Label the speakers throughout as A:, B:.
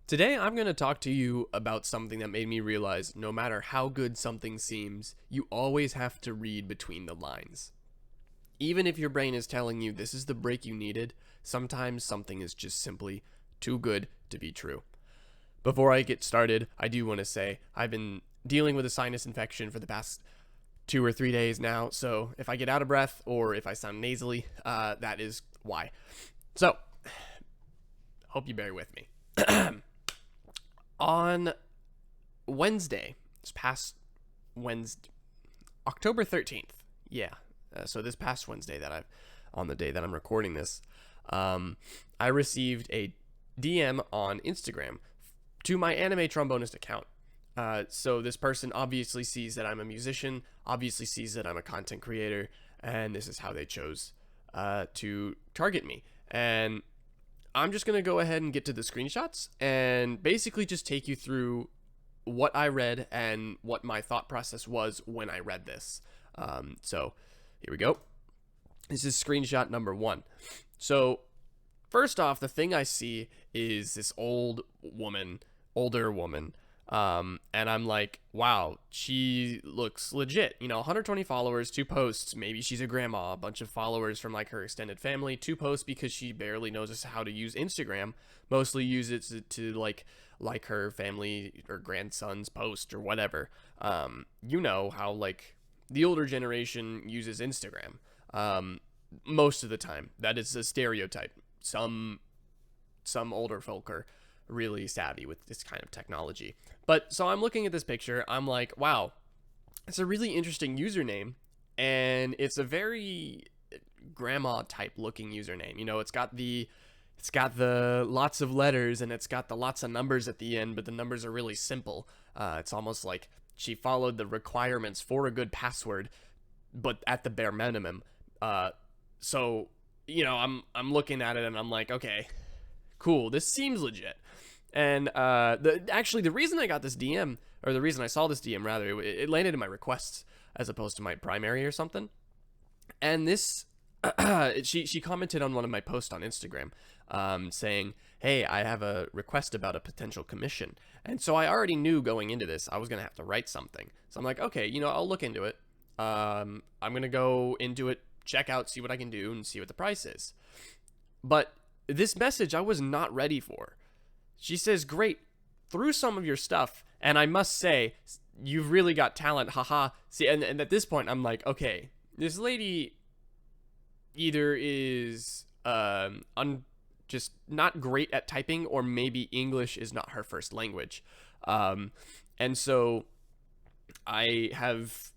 A: Today, I'm going to talk to you about something that made me realize no matter how good something seems, you always have to read between the lines. Even if your brain is telling you this is the break you needed, sometimes something is just simply too good to be true. Before I get started, I do want to say I've been dealing with a sinus infection for the past 2 or 3 days now, so if I get out of breath or if I sound nasally, that is why. So, hope you bear with me. On Wednesday, this past Wednesday, October 13th, yeah, so this past Wednesday on the day that I'm recording this, I received a DM on Instagram to my anime trombonist account. So this person obviously sees that I'm a musician, obviously sees that I'm a content creator, and this is how they chose to target me. And I'm just going to go ahead and get to the screenshots and basically just take you through what I read and what my thought process was when I read this. So here we go. This is screenshot number 1. So first off, the thing I see is this older woman, and I'm like, wow, she looks legit. 120 followers, 2 posts. Maybe she's a grandma, a bunch of followers from like her extended family, 2 posts because she barely knows how to use Instagram. Mostly use it to like her family or grandson's post or whatever. You know how like the older generation uses Instagram. Most of the time, that is a stereotype. Some older folk are really savvy with this kind of technology. But so I'm looking at this picture, I'm like, wow, it's a really interesting username, and it's a very grandma type looking username. It's got the lots of letters and it's got the lots of numbers at the end, but the numbers are really simple. It's almost like she followed the requirements for a good password, but at the bare minimum. So I'm looking at it and I'm like, okay, cool, this seems legit. And the reason I got this DM, or the reason I saw this DM rather, it landed in my requests as opposed to my primary or something. And this, she commented on one of my posts on Instagram, saying, "Hey, I have a request about a potential commission." And so I already knew going into this I was gonna have to write something. So I'm like, okay, I'll look into it. I'm gonna go into it, check out, see what I can do, and see what the price is. But this message I was not ready for. She says, great, through some of your stuff, and I must say, you've really got talent, haha. See, and at this point, I'm like, okay, this lady either is just not great at typing, or maybe English is not her first language. And so I have,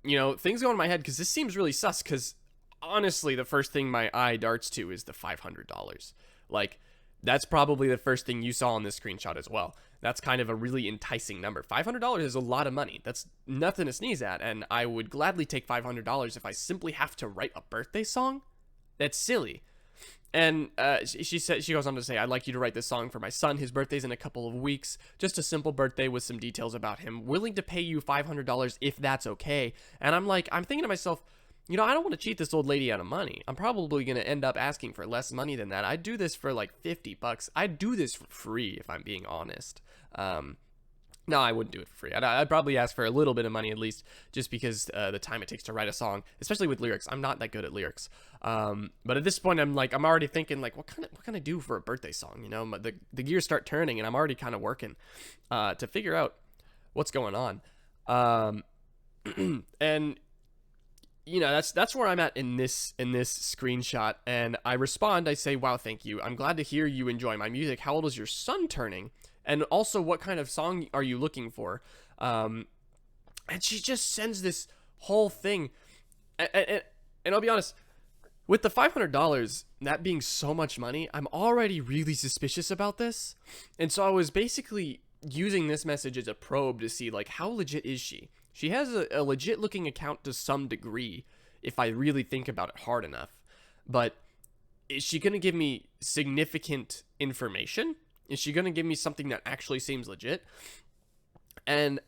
A: things go in my head, because this seems really sus, because honestly, the first thing my eye darts to is the $500. Like, that's probably the first thing you saw in this screenshot as well. That's kind of a really enticing number. $500 is a lot of money. That's nothing to sneeze at, and I would gladly take $500 if I simply have to write a birthday song. That's silly. And she goes on to say, I'd like you to write this song for my son. His birthday's in a couple of weeks. Just a simple birthday with some details about him. Willing to pay you $500 if that's okay. And I'm thinking to myself, I don't want to cheat this old lady out of money. I'm probably going to end up asking for less money than that. I'd do this for like $50. I'd do this for free if I'm being honest. No, I wouldn't do it for free. I'd probably ask for a little bit of money at least, just because the time it takes to write a song, especially with lyrics. I'm not that good at lyrics. But at this point, I'm already thinking like, what can I do for a birthday song? The gears start turning, and I'm already kind of working to figure out what's going on. And that's where I'm at in this screenshot. And I respond, I say, wow, thank you. I'm glad to hear you enjoy my music. How old is your son turning? And also, what kind of song are you looking for? And she just sends this whole thing. And I'll be honest, with the $500, that being so much money, I'm already really suspicious about this. And so I was basically using this message as a probe to see, like, how legit is she? She has a legit looking account to some degree, if I really think about it hard enough. But is she going to give me significant information? Is she going to give me something that actually seems legit? And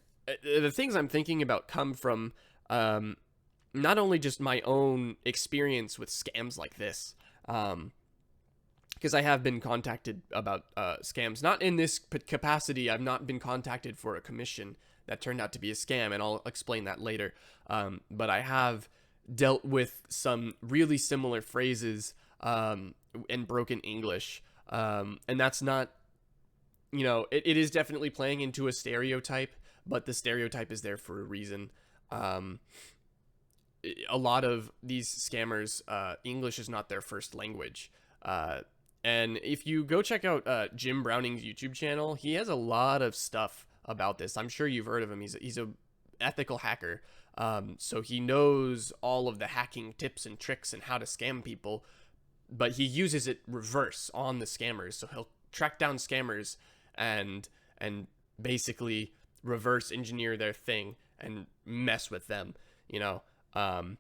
A: the things I'm thinking about come from not only just my own experience with scams like this, because I have been contacted about scams. Not in this capacity. I've not been contacted for a commission that turned out to be a scam, and I'll explain that later. But I have dealt with some really similar phrases in broken English, and that's not, it is definitely playing into a stereotype, but the stereotype is there for a reason. A lot of these scammers, English is not their first language. And if you go check out Jim Browning's YouTube channel, he has a lot of stuff about this. I'm sure you've heard of him. He's a ethical hacker. So he knows all of the hacking tips and tricks and how to scam people, but he uses it reverse on the scammers. So he'll track down scammers and basically reverse engineer their thing and mess with them, and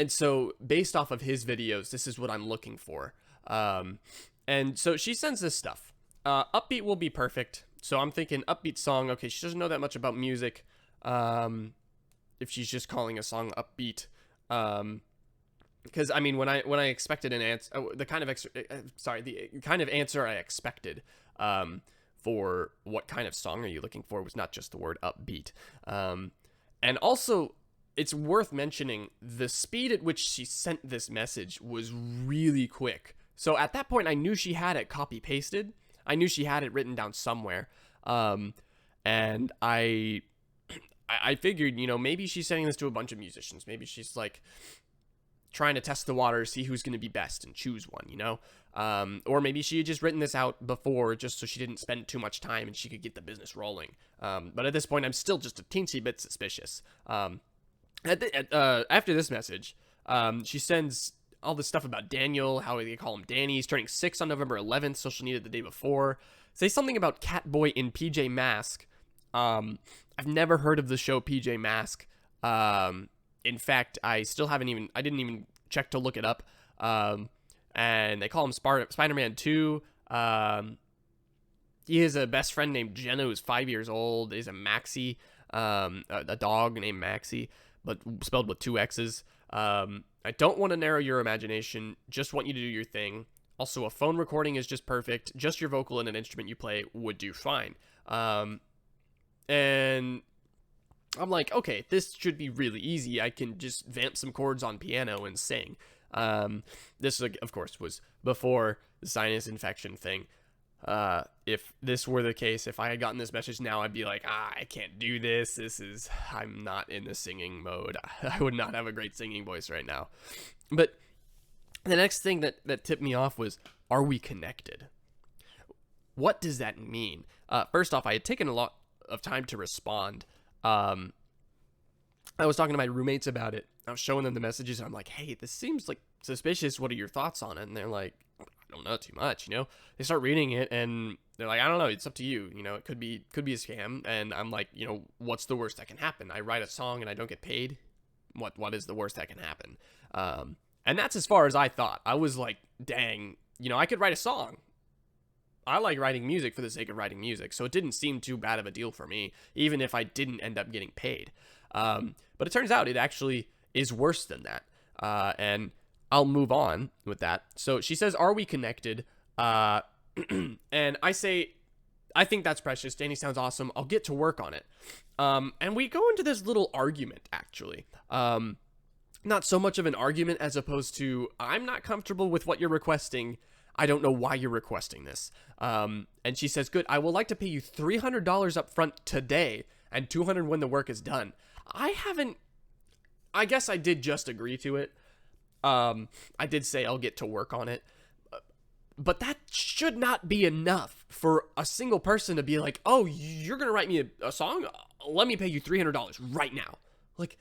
A: so based off of his videos, this is what I'm looking for. And so she sends this stuff. Upbeat will be perfect. So I'm thinking upbeat song. Okay, she doesn't know that much about music. If she's just calling a song upbeat, because I mean, when I expected an answer, the kind of answer I expected, for what kind of song are you looking for was not just the word upbeat. And also, it's worth mentioning the speed at which she sent this message was really quick. So at that point, I knew she had it copy pasted. I knew she had it written down somewhere. And I figured, maybe she's sending this to a bunch of musicians. Maybe she's like trying to test the water, see who's going to be best and choose one, or maybe she had just written this out before just so she didn't spend too much time and she could get the business rolling. But at this point, I'm still just a teensy bit suspicious. After this message, she sends all this stuff about Daniel, how they call him Danny. He's turning 6 on November 11th. Social needed the day before. Say something about Catboy in PJ Masks. I've never heard of the show PJ Masks. In fact, I didn't even check to look it up. And they call him Spider-Man 2. He has a best friend named Jenna who's 5 years old. He's a Maxie, a dog named Maxie, but spelled with 2 X's. I don't want to narrow your imagination, just want you to do your thing. Also, a phone recording is just perfect. Just your vocal and an instrument you play would do fine. And I'm like, okay, this should be really easy. I can just vamp some chords on piano and sing. This, of course, was before the sinus infection thing. If this were the case, if I had gotten this message now, I'd be like, I can't do this. I'm not in the singing mode. I would not have a great singing voice right now. But the next thing that tipped me off was, are we connected? What does that mean? First off, I had taken a lot of time to respond. I was talking to my roommates about it. I was showing them the messages. And I'm like, hey, this seems like suspicious. What are your thoughts on it? And they're like, I don't know too much, They start reading it and they're like, I don't know, it's up to you. It could be a scam. And I'm like, what's the worst that can happen? I write a song and I don't get paid. What is the worst that can happen? And that's as far as I thought. I was like, dang, I could write a song. I like writing music for the sake of writing music, so it didn't seem too bad of a deal for me, even if I didn't end up getting paid. But it turns out it actually is worse than that. And I'll move on with that. So she says, are we connected? And I say, I think that's precious. Danny sounds awesome. I'll get to work on it. And we go into this little argument, actually. Not so much of an argument as opposed to, I'm not comfortable with what you're requesting. I don't know why you're requesting this. And she says, good, I would like to pay you $300 up front today and $200 when the work is done. I guess I did just agree to it. I did say I'll get to work on it. But that should not be enough for a single person to be like, oh, you're going to write me a song? Let me pay you $300 right now. Like,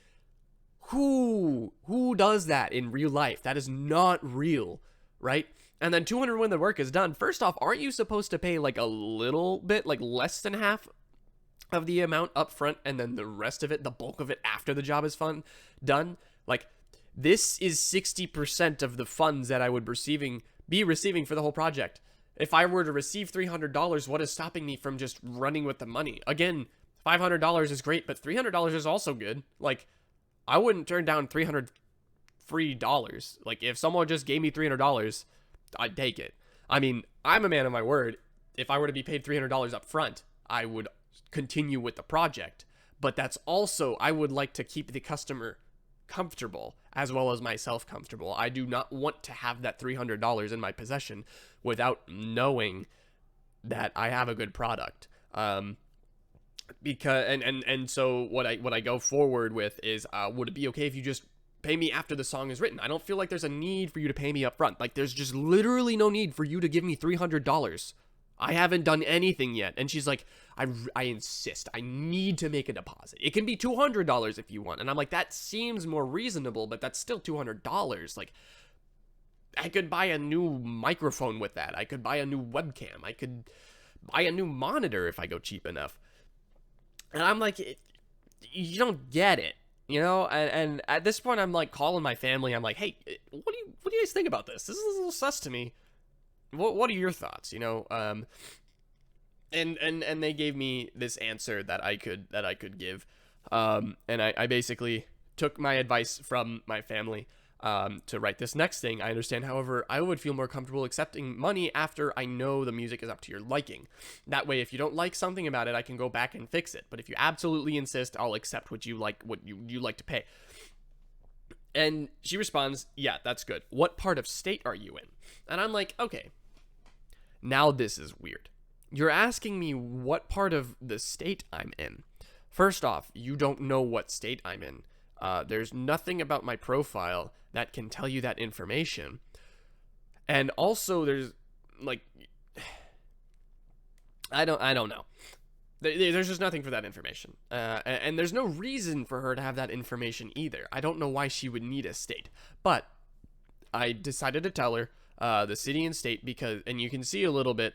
A: who does that in real life? That is not real, right? And then $200 when the work is done. First off, aren't you supposed to pay like a little bit, like less than half of the amount up front and then the rest of it, the bulk of it after the job is done? Like, this is 60% of the funds that I would be receiving for the whole project. If I were to receive $300, what is stopping me from just running with the money? Again, $500 is great, but $300 is also good. Like, I wouldn't turn down $300 free dollars. Like, if someone just gave me $300, I'd take it. I mean, I'm a man of my word. If I were to be paid $300 up front, I would continue with the project. But that's also, I would like to keep the customer comfortable as well as myself comfortable. I do not want to have that $300 in my possession without knowing that I have a good product. Because and so what I go forward with is, would it be okay if you just pay me after the song is written? I don't feel like there's a need for you to pay me up front. Like, there's just literally no need for you to give me $300. I haven't done anything yet. And she's like, I insist. I need to make a deposit. It can be $200 if you want. And I'm like, that seems more reasonable, but that's still $200. Like, I could buy a new microphone with that. I could buy a new webcam. I could buy a new monitor if I go cheap enough. And I'm like, you don't get it, you know? And at this point, I'm like calling my family. I'm like, hey, what do you guys think about this? This is a little sus to me. What are your thoughts? You know? And they gave me this answer that I could give. And I basically took my advice from my family to write this next thing. I understand, however, I would feel more comfortable accepting money after I know the music is up to your liking. That way, if you don't like something about it, I can go back and fix it. But if you absolutely insist, I'll accept what you like to pay. And she responds, yeah, that's good. What part of state are you in? And I'm like, okay, now this is weird. You're asking me what part of the state I'm in. First off, you don't know what state I'm in. There's nothing about my profile that can tell you that information. And also there's like, I don't know. There's just nothing for that information. And there's no reason for her to have that information either. I don't know why she would need a state. But I decided to tell her the city and state because, and you can see a little bit,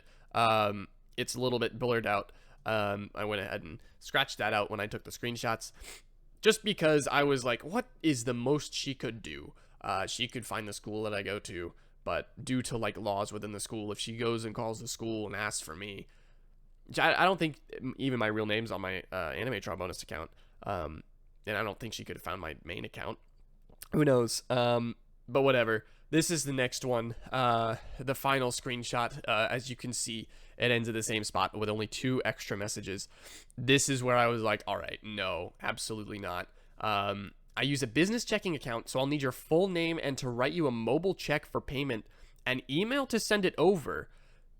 A: it's a little bit blurred out. I went ahead and scratched that out when I took the screenshots. Just because I was like, what is the most she could do? She could find the school that I go to, but due to like laws within the school, if she goes and calls the school and asks for me, I don't think even my real name's on my anime Trombonist account, and I don't think she could have found my main account. Who knows? But whatever. This is the next one. The final screenshot, as you can see, it ends at the same spot with only 2 extra messages. This is where I was like, all right, no, absolutely not. I use a business checking account, so I'll need your full name and to write you a mobile check for payment and email to send it over.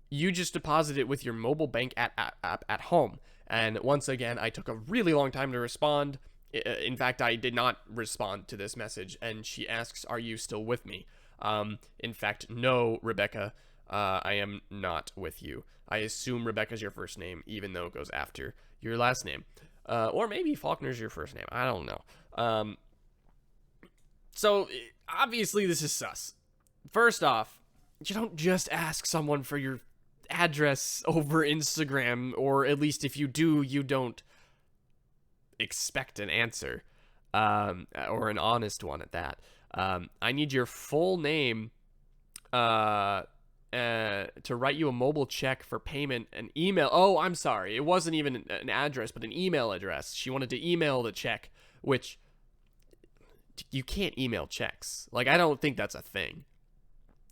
A: You just deposit it with your mobile bank at home. And once again, I took a really long time to respond. In fact, I did not respond to this message, and she asks, are you still with me? In fact, no, Rebecca, I am not with you. I assume Rebecca's your first name, even though it goes after your last name. Or maybe Faulkner's your first name. I don't know. So, obviously, this is sus. First off, you don't just ask someone for your address over Instagram, or at least if you do, you don't expect an answer, or an honest one at that. I need your full name to write you a mobile check for payment and email. Oh, I'm sorry. It wasn't even an address, but an email address. She wanted to email the check, which you can't email checks. Like, I don't think that's a thing.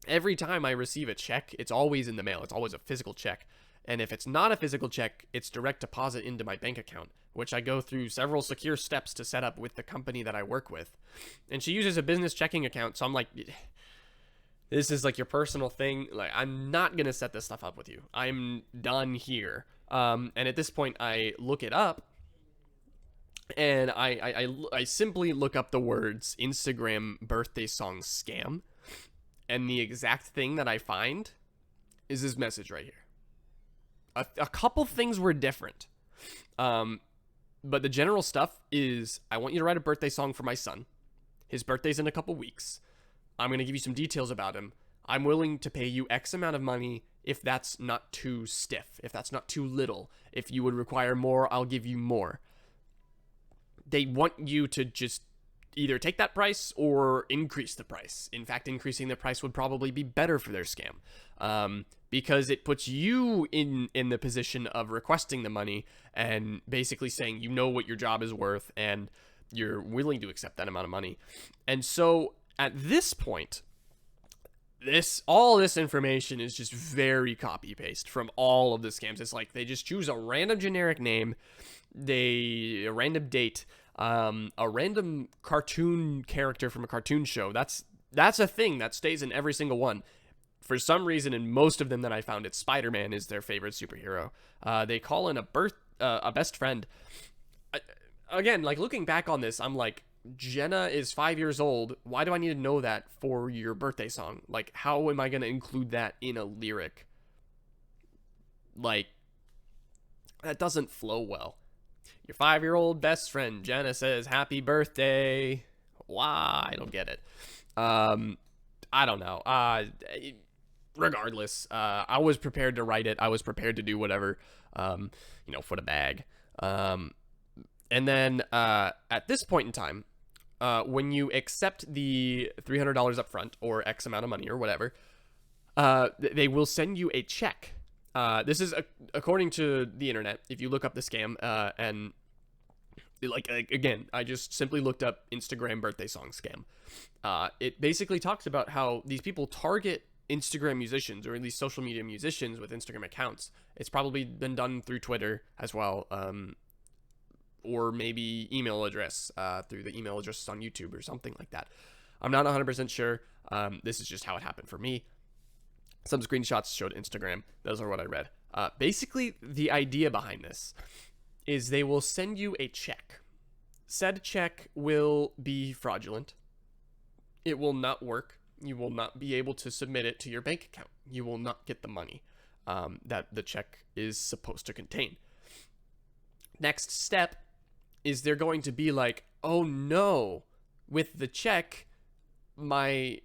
A: Every time I receive a check, it's always in the mail. It's always a physical check. And if it's not a physical check, it's direct deposit into my bank account, which I go through several secure steps to set up with the company that I work with. And she uses a business checking account, so I'm like, this is like your personal thing. Like, I'm not going to set this stuff up with you. I'm done here. And at this point, I look it up, and I simply look up the words Instagram birthday song scam, and the exact thing that I find is this message right here. A couple things were different, but the general stuff is, I want you to write a birthday song for my son. His birthday's in a couple weeks. I'm going to give you some details about him. I'm willing to pay you X amount of money if that's not too stiff, if that's not too little. If you would require more, I'll give you more. They want you to just either take that price or increase the price. In fact, increasing the price would probably be better for their scam, because it puts you in the position of requesting the money and basically saying you know what your job is worth and you're willing to accept that amount of money. And so at this point, all this information is just very copy paste from all of the scams. It's like they just choose a random generic name, a random date, a random cartoon character from a cartoon show. That's a thing that stays in every single one. For some reason, in most of them that I found, it's Spider-Man is their favorite superhero. They call in a best friend. Again, like looking back on this, I'm like, Jenna is 5 years old. Why do I need to know that for your birthday song? Like, how am I going to include that in a lyric? Like, that doesn't flow well. Your 5-year-old best friend, Jenna, says, happy birthday. Why? I don't get it. I don't know. Regardless, I was prepared to write it. I was prepared to do whatever, foot a bag. And then at this point in time, when you accept the $300 up front or X amount of money or whatever, they will send you a check. This is according to the internet. If you look up the scam, and like again, I just simply looked up Instagram birthday song scam. It basically talks about how these people target Instagram musicians, or at least social media musicians with Instagram accounts. It's probably been done through Twitter as well. Or maybe email address, through the email addresses on YouTube or something like that. I'm not 100% sure. This is just how it happened for me. Some screenshots showed Instagram. Those are what I read. Basically, the idea behind this is they will send you a check. Said check will be fraudulent. It will not work. You will not be able to submit it to your bank account. You will not get the money that the check is supposed to contain. Next step is they're going to be like, oh no, with the check, my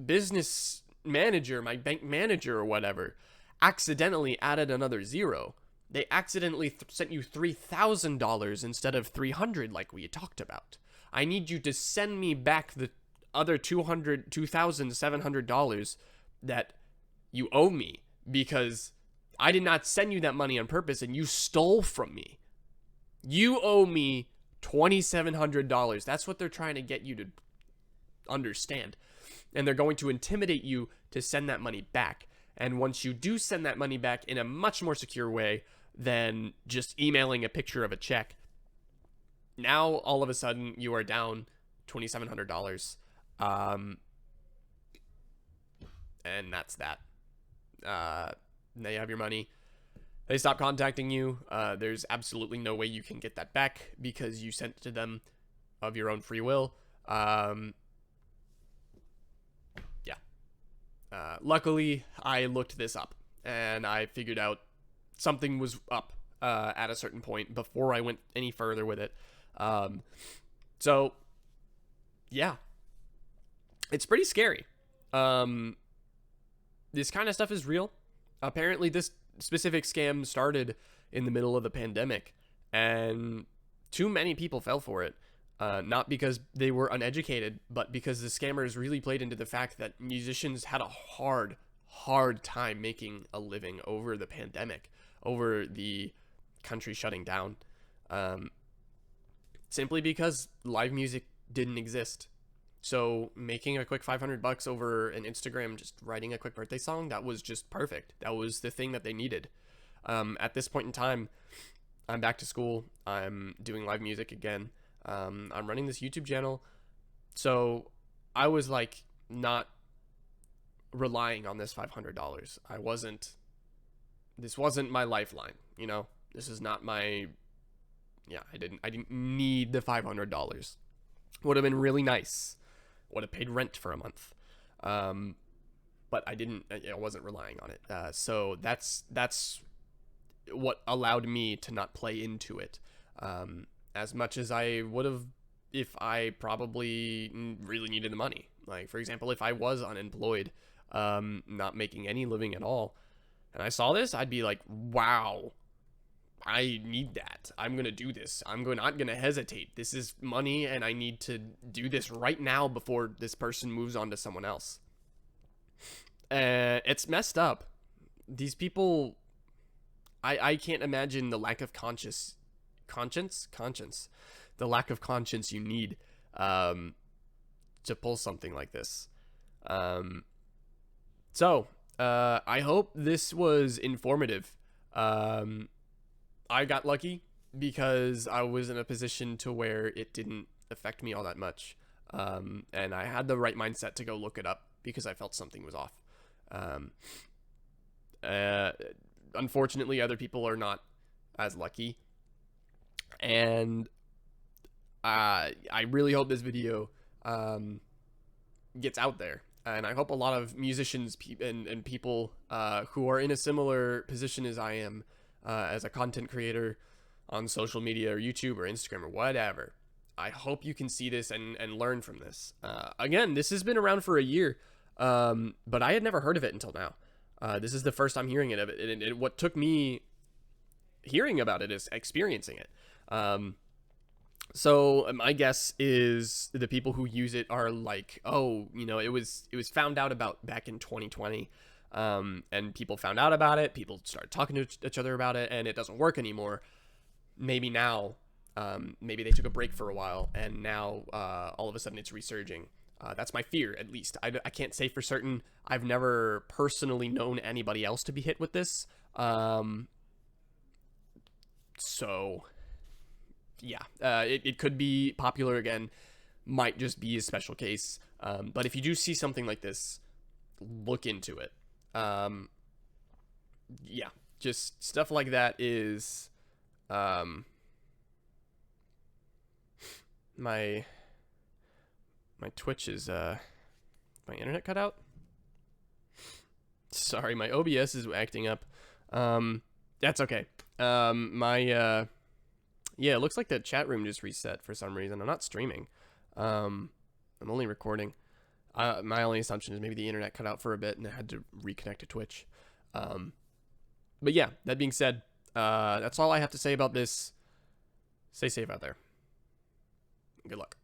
A: business manager, my bank manager or whatever, accidentally added another zero. They accidentally sent you $3,000 instead of $300 like we talked about. I need you to send me back the other $2,700 that you owe me, because I did not send you that money on purpose and you stole from me. You owe me $2,700. That's what they're trying to get you to understand. And they're going to intimidate you to send that money back. And once you do send that money back in a much more secure way than just emailing a picture of a check, now all of a sudden you are down $2,700. And that's that. Now you have your money. They stop contacting you. There's absolutely no way you can get that back because you sent it to them of your own free will. Luckily, I looked this up and I figured out something was up at a certain point before I went any further with it. So, yeah, it's pretty scary. This kind of stuff is real. Apparently, this specific scam started in the middle of the pandemic, and too many people fell for it. Not because they were uneducated, but because the scammers really played into the fact that musicians had a hard time making a living over the pandemic, over the country shutting down. Simply because live music didn't exist. So making a quick $500 over an Instagram, just writing a quick birthday song, that was just perfect. That was the thing that they needed. At this point in time, I'm back to school. I'm doing live music again. I'm running this YouTube channel. So I was like not relying on this $500. This wasn't my lifeline, you know? This is not my, I didn't need the $500. Would have been really nice. Would have paid rent for a month. But I wasn't relying on it. So that's what allowed me to not play into it. As much as I would have if I probably really needed the money. Like, for example, if I was unemployed, not making any living at all, and I saw this, I'd be like, wow, I need that. I'm going to do this. not going to hesitate. This is money, and I need to do this right now before this person moves on to someone else. It's messed up. These people, I can't imagine the lack of conscience, the lack of conscience you need to pull something like this. So, I hope this was informative. Um, I got lucky because I was in a position to where it didn't affect me all that much. And I had the right mindset to go look it up because I felt something was off. Um, uh, Unfortunately, other people are not as lucky. And I really hope this video gets out there. And I hope a lot of musicians and people who are in a similar position as I am as a content creator on social media or YouTube or Instagram or whatever. I hope you can see this and learn from this. Again, this has been around for a year, but I had never heard of it until now. This is the first time hearing it of it. And what took me hearing about it is experiencing it. So my guess is the people who use it are like, oh, it was found out about back in 2020, and people found out about it. People started talking to each other about it, and it doesn't work anymore. Maybe now, maybe they took a break for a while, and now all of a sudden it's resurging. That's my fear, at least. I can't say for certain. I've never personally known anybody else to be hit with this. So yeah, it could be popular again, might just be a special case. But if you do see something like this, look into it. Yeah, just stuff like that is my Twitch is my internet cut out. Sorry, my OBS is acting up. That's okay. Yeah, it looks like the chat room just reset for some reason. I'm not streaming. I'm only recording. My only assumption is maybe the internet cut out for a bit and I had to reconnect to Twitch. But yeah, that being said, that's all I have to say about this. Stay safe out there. Good luck.